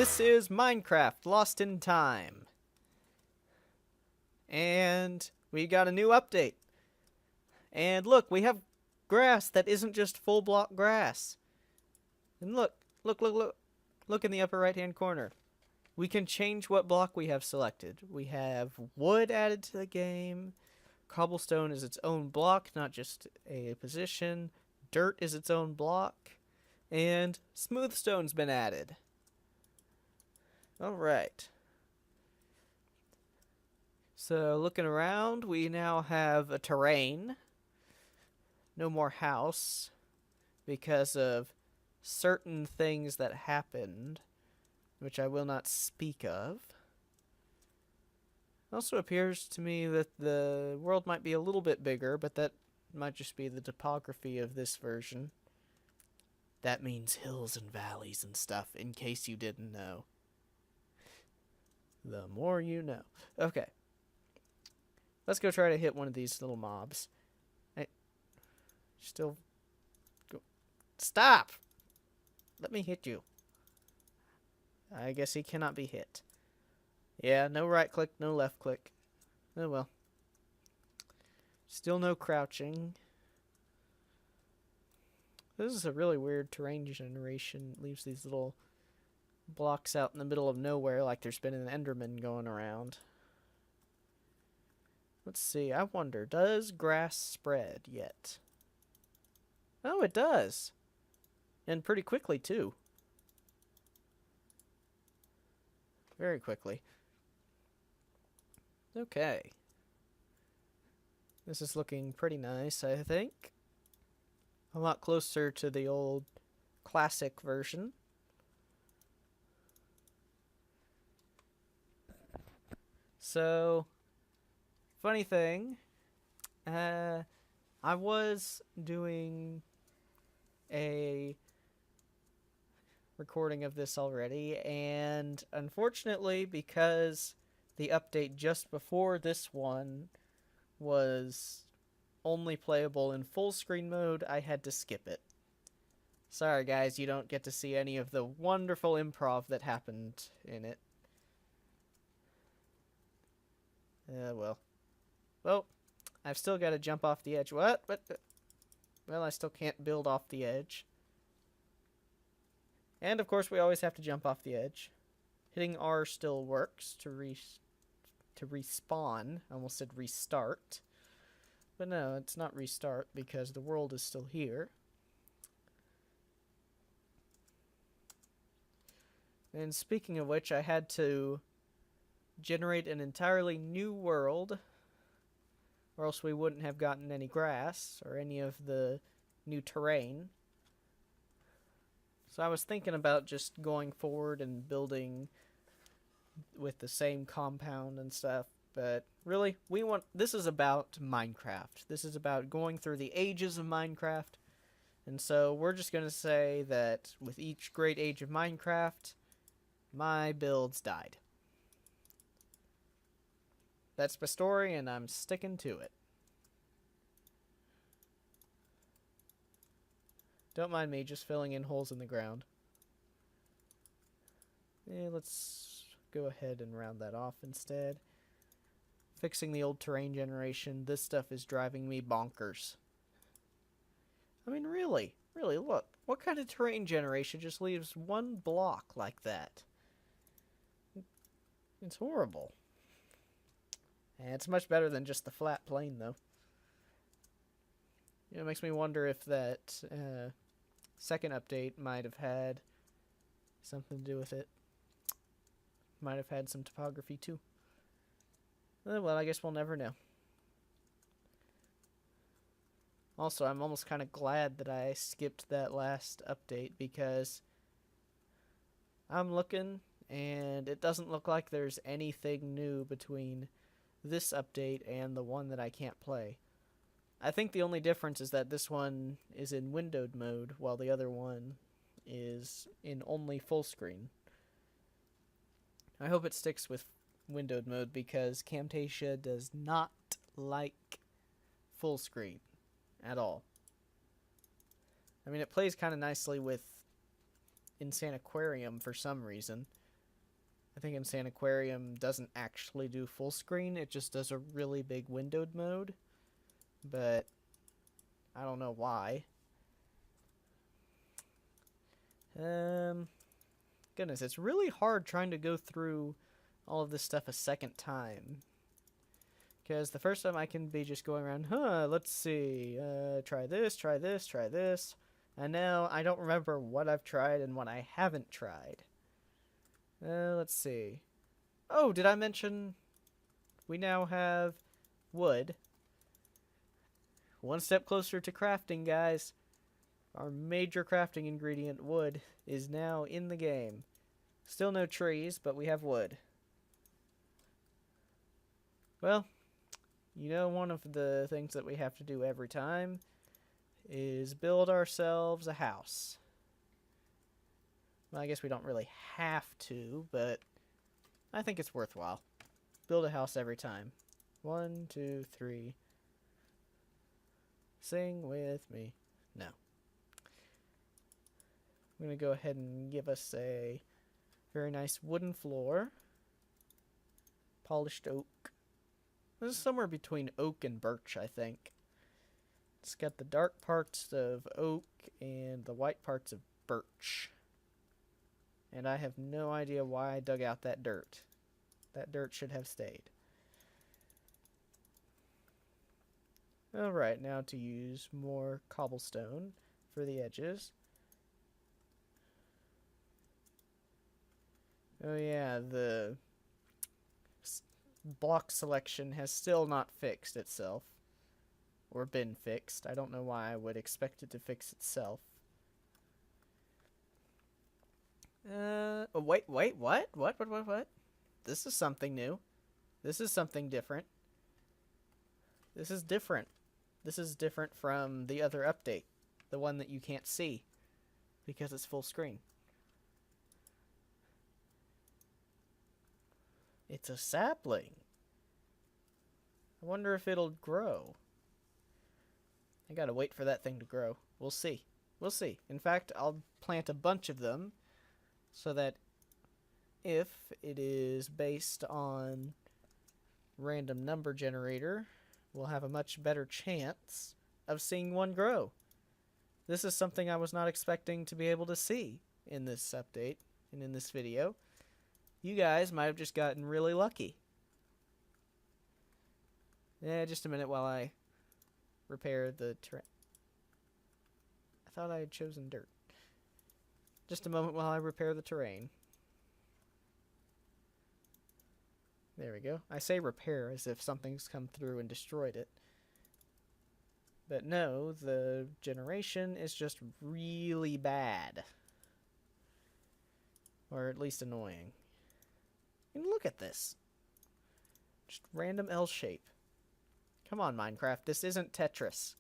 This is Minecraft Lost in Time. And we got a new update. And look, we have grass that isn't just full block grass. And look. Look in the upper right hand corner. We can change what block we have selected. We have wood added to the game. Cobblestone is its own block, not just a position. Dirt is its own block. And smooth stone's been added. Alright. So looking around, we now have a terrain. No more house. Because of certain things that happened, which I will not speak of. It also appears to me that the world might be a little bit bigger, but that might just be the topography of this version. That means hills and valleys and stuff, in case you didn't know. The more you know. Okay. Let's go try to hit one of these little mobs. Still... Go. Stop! Let me hit you. I guess he cannot be hit. Yeah, no right click, no left click. Oh well. Still no crouching. This is a really weird terrain generation. It leaves these little blocks out in the middle of nowhere like there's been an Enderman going around. Let's see, I wonder, does grass spread yet? Oh, it does. And pretty quickly, too. Very quickly. Okay. This is looking pretty nice, I think. A lot closer to the old classic version. So, funny thing, I was doing a recording of this already, and unfortunately, because the update just before this one was only playable in full screen mode, I had to skip it. Sorry guys, you don't get to see any of the wonderful improv that happened in it. Well, I've still got to jump off the edge. What? Well, I still can't build off the edge. And, of course, we always have to jump off the edge. Hitting R still works to respawn. I almost said restart. But no, it's not restart because the world is still here. And speaking of which, I had to generate an entirely new world, or else we wouldn't have gotten any grass or any of the new terrain. So I was thinking about just going forward and building with the same compound and stuff, but really, this is about Minecraft. This is about going through the ages of Minecraft, and so we're just going to say that with each great age of Minecraft, my builds died. That's my story, and I'm sticking to it. Don't mind me just filling in holes in the ground. Let's go ahead and round that off instead. Fixing the old terrain generation. This stuff is driving me bonkers. I mean, really, look. What kind of terrain generation just leaves one block like that? It's horrible. And it's much better than just the flat plane, though. It makes me wonder if that second update might have had something to do with it. Might have had some topography, too. Well, I guess we'll never know. Also, I'm almost kind of glad that I skipped that last update because I'm looking, and it doesn't look like there's anything new between this update and the one that I can't play. I think the only difference is that this one is in windowed mode, while the other one is in only full screen. I hope it sticks with windowed mode because Campasia does not like full screen at all. I mean, it plays kind of nicely with Insane Aquarium for some reason, I think Insane Aquarium doesn't actually do full screen, it just does a really big windowed mode. But I don't know why. Goodness, it's really hard trying to go through all of this stuff a second time. Because the first time I can be just going around, let's see, try this, try this, try this. And now I don't remember what I've tried and what I haven't tried. Let's see. Oh, did I mention we now have wood? One step closer to crafting, guys. Our major crafting ingredient, wood, is now in the game. Still no trees, but we have wood. Well, you know, one of the things that we have to do every time is build ourselves a house. Well, I guess we don't really have to, but I think it's worthwhile. Build a house every time. 1, 2, 3. Sing with me. No. I'm going to go ahead and give us a very nice wooden floor. Polished oak. This is somewhere between oak and birch, I think. It's got the dark parts of oak and the white parts of birch. And I have no idea why I dug out that dirt. That dirt should have stayed. Alright, now to use more cobblestone for the edges. Oh yeah, the block selection has still not fixed itself. Or been fixed. I don't know why I would expect it to fix itself. Oh, wait, what? What? This is something new. This is something different. This is different. This is different from the other update. The one that you can't see. Because it's full screen. It's a sapling. I wonder if it'll grow. I gotta wait for that thing to grow. We'll see. We'll see. In fact, I'll plant a bunch of them so that if it is based on random number generator, we'll have a much better chance of seeing one grow. This is something I was not expecting to be able to see in this update and in this video. You guys might have just gotten really lucky. Yeah, just a minute while I repair the terrain. I thought I had chosen dirt. Just a moment while I repair the terrain. There we go. I say repair as if something's come through and destroyed it. But no, the generation is just really bad. Or at least annoying. And look at this. Just random L shape. Come on, Minecraft. This isn't Tetris.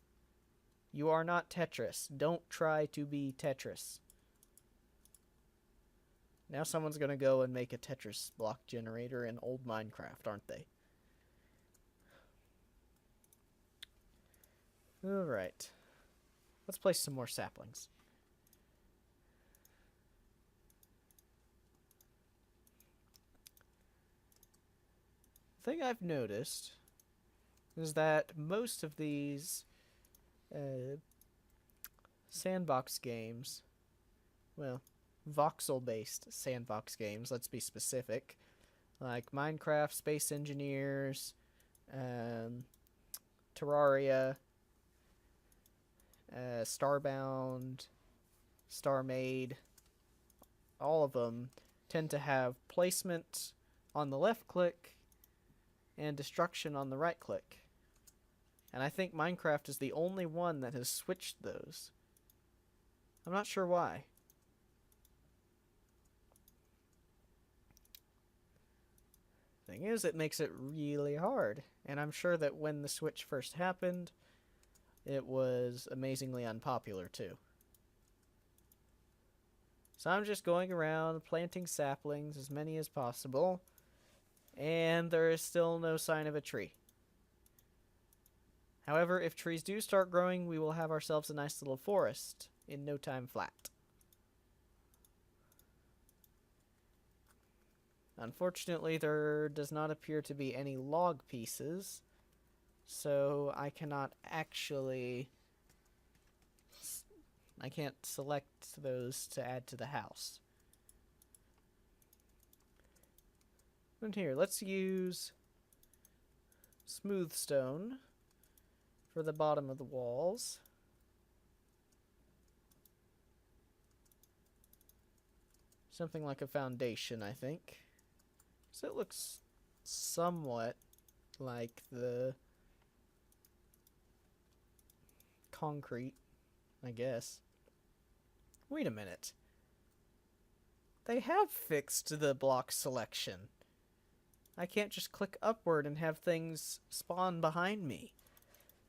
You are not Tetris. Don't try to be Tetris. Now someone's going to go and make a Tetris block generator in old Minecraft, aren't they? Alright. Let's place some more saplings. The thing I've noticed is that most of these sandbox games, well, voxel-based sandbox games, let's be specific, like Minecraft, Space Engineers, Terraria, Starbound, StarMade, all of them tend to have placement on the left click and destruction on the right click. And I think Minecraft is the only one that has switched those. I'm not sure why. Thing is, it makes it really hard. And I'm sure that when the switch first happened, it was amazingly unpopular too. So I'm just going around planting saplings, as many as possible, and there is still no sign of a tree. However, if trees do start growing, we will have ourselves a nice little forest in no time flat. Unfortunately, there does not appear to be any log pieces, so I cannot actually... I can't select those to add to the house. And here, let's use smooth stone for the bottom of the walls. Something like a foundation, I think. So it looks somewhat like the concrete, I guess. Wait a minute. They have fixed the block selection. I can't just click upward and have things spawn behind me.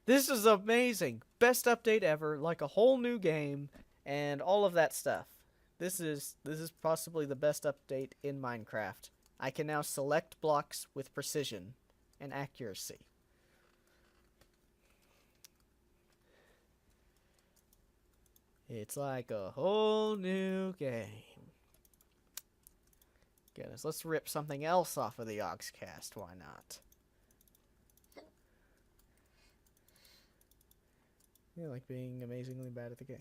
This is amazing. Best update ever, like a whole new game and all of that stuff. This is possibly the best update in Minecraft. I can now select blocks with precision and accuracy. It's like a whole new game. Goodness, let's rip something else off of the Yogscast. Why not? Yeah, like being amazingly bad at the game.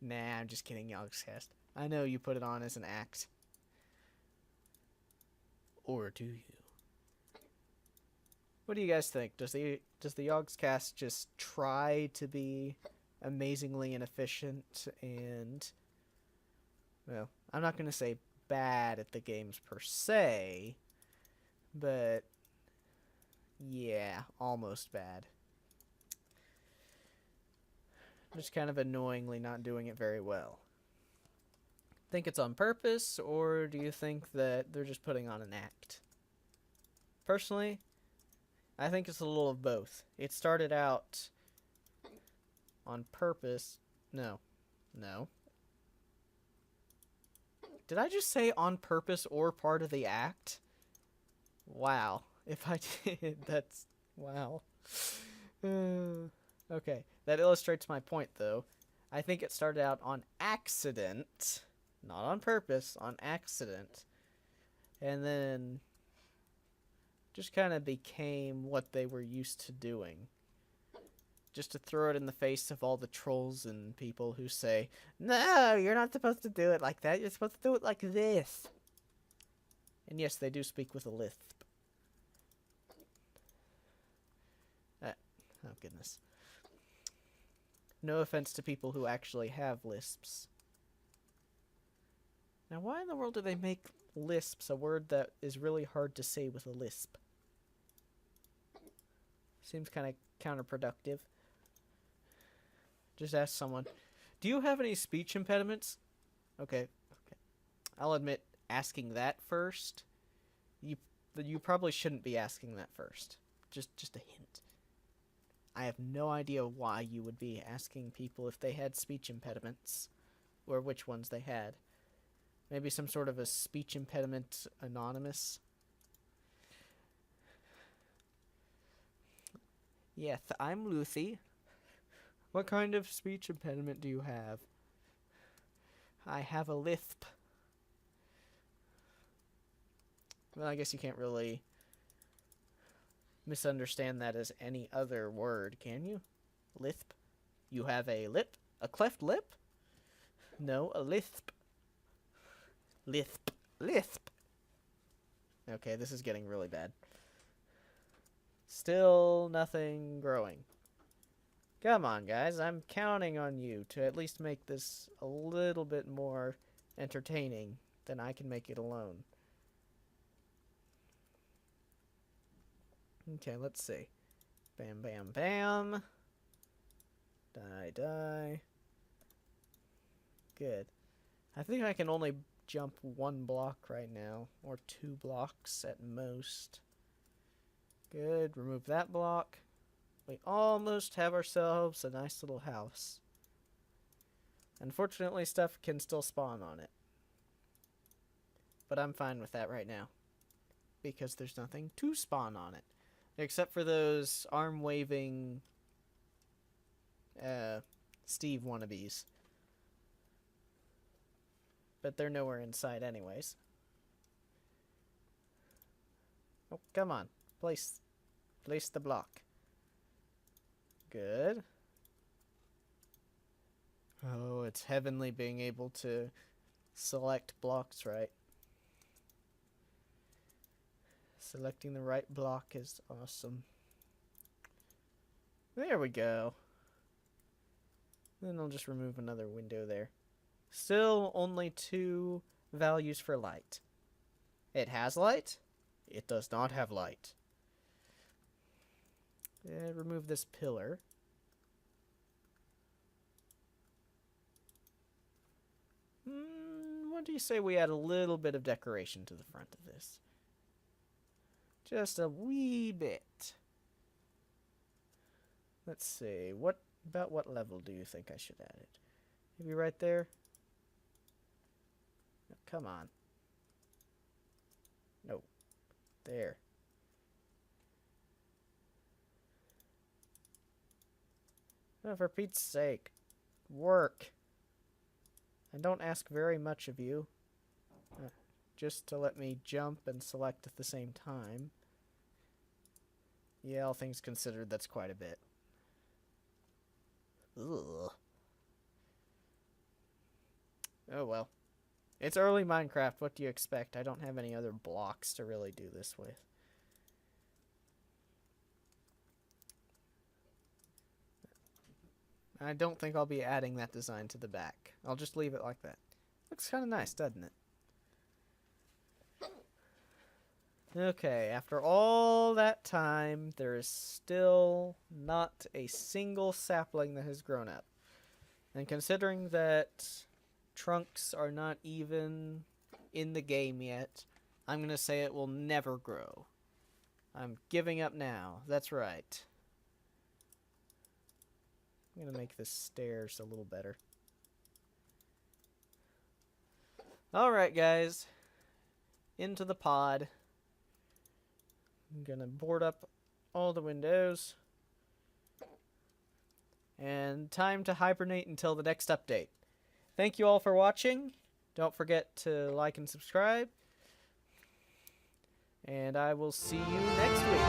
Nah, I'm just kidding, Yogscast. I know you put it on as an act. Or do you? What do you guys think? Does the Yogscast just try to be amazingly inefficient and, well, I'm not going to say bad at the games per se, but yeah, almost bad. Just kind of annoyingly not doing it very well. Think it's on purpose, or do you think that they're just putting on an act? Personally, I think it's a little of both. It started out on purpose. No. Did I just say on purpose or part of the act? Wow. If I did, that's... wow. Okay, that illustrates my point, though. I think it started out on accident, not on purpose, on accident, and then just kind of became what they were used to doing. Just to throw it in the face of all the trolls and people who say, no, you're not supposed to do it like that, you're supposed to do it like this. And yes, they do speak with a lisp. Oh, goodness. No offense to people who actually have lisps. Now, why in the world do they make lisps a word that is really hard to say with a lisp? Seems kind of counterproductive. Just ask someone, do you have any speech impediments? Okay. I'll admit, asking that first, you probably shouldn't be asking that first. Just a hint. I have no idea why you would be asking people if they had speech impediments, or which ones they had. Maybe some sort of a speech impediment anonymous. Yes, I'm Lucy. What kind of speech impediment do you have? I have a lisp. Well, I guess you can't really misunderstand that as any other word, can you? Lisp. You have a lip? A cleft lip? No, a lisp. Lisp. Okay, this is getting really bad. Still nothing growing. Come on, guys. I'm counting on you to at least make this a little bit more entertaining than I can make it alone. Okay, let's see. Bam, bam, bam. Die. Good. I think I can only jump one block right now, or 2 blocks at most. Good. Remove that block. We almost have ourselves a nice little house. Unfortunately, stuff can still spawn on it. But I'm fine with that right now, because there's nothing to spawn on it. Except for those arm-waving Steve wannabes. But they're nowhere in sight anyways. Oh, come on. Place the block. Good. Oh, it's heavenly being able to select blocks right. Selecting the right block is awesome. There we go. Then I'll just remove another window there. Still only 2 values for light. It has light. It does not have light. Remove this pillar. What do you say we add a little bit of decoration to the front of this? Just a wee bit. Let's see. About what level do you think I should add it? Maybe right there? Oh, come on. No. There. Oh, for Pete's sake. Work. I don't ask very much of you. Just to let me jump and select at the same time. Yeah, all things considered, that's quite a bit. Ugh. Oh well. It's early Minecraft, what do you expect? I don't have any other blocks to really do this with. I don't think I'll be adding that design to the back. I'll just leave it like that. Looks kind of nice, doesn't it? Okay, after all that time, there is still not a single sapling that has grown up. And considering that trunks are not even in the game yet, I'm going to say it will never grow. I'm giving up now. That's right. I'm going to make the stairs a little better. Alright, guys. Into the pod. I'm going to board up all the windows. And time to hibernate until the next update. Thank you all for watching. Don't forget to like and subscribe. And I will see you next week.